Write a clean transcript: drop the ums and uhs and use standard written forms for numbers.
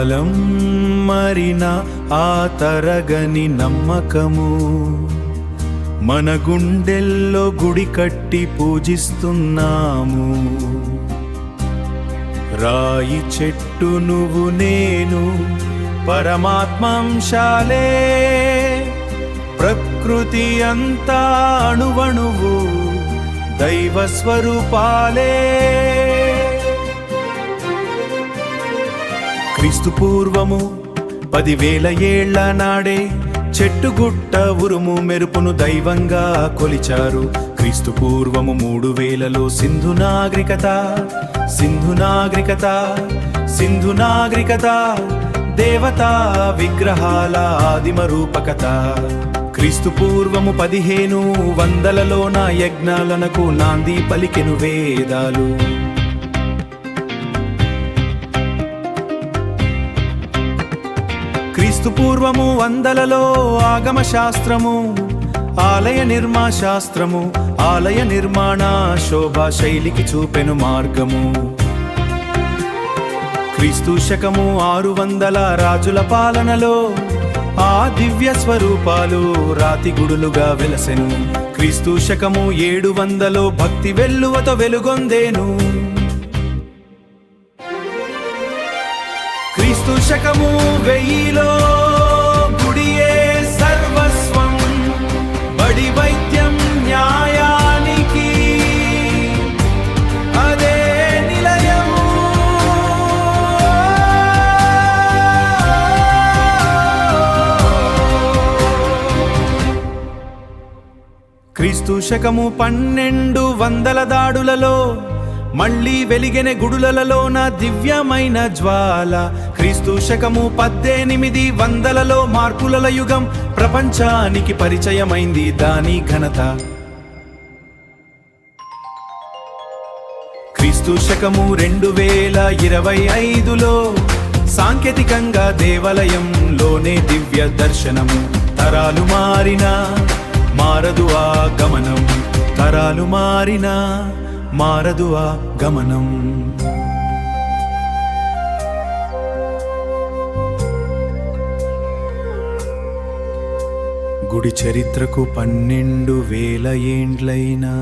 కాలం మరిన ఆ తరగని నమ్మకము మన గుండెల్లో గుడి కట్టి పూజిస్తున్నాము. రాయి చెట్టు నువ్వు నేను పరమాత్మాంశాలే, ప్రకృతి అంతా అణువణువు దైవ స్వరూపాలే. క్రీస్తు పూర్వము 10,000 ఏళ్ల నాడే చెట్టుగుట్ట ఉరుము మెరుపును దైవంగా కొలిచారు. క్రీస్తు పూర్వము 3000లో సింధు నాగరికత దేవతా విగ్రహాల ఆదిమ రూపకత. క్రీస్తు పూర్వము 1500లోన యజ్ఞాలనకు నాంది పలికెను వేదాలు. క్రీస్తు పూర్వము 100లలో ఆగమ శాస్త్రము, ఆలయ నిర్మాణ శోభా శైలికి చూపెను మార్గము. క్రీస్తు శకము 600 రాజుల పాలనలో ఆ దివ్య స్వరూపాలు రాతి గుడులుగా వెలసెను. క్రీస్తు శకము 700లో భక్తి వెల్లువతో వెలుగొందేను. క్రీస్తు శకము 1000లో గుడియే సర్వస్వం, బడి వైద్యం న్యాయానికి అదే నిలయము. క్రీస్తు శకము 1200 దాడులలో మళ్ళీ వెలిగెనె గుడులలోన దివ్యమైన జ్వాల. క్రీస్తు శకము 1800లో మార్పుల యుగం ప్రపంచానికి పరిచయమైంది దాని ఘనత. క్రీస్తు శకము 2025లో సాంకేతికంగా దేవాలయంలోనే దివ్య దర్శనము. తరాలు మారినా మారదు ఆ గమనం, తరాలు మారినా మారదు ఆ గమనం. గుడి చరిత్రకు 12,000 ఏండ్లైనా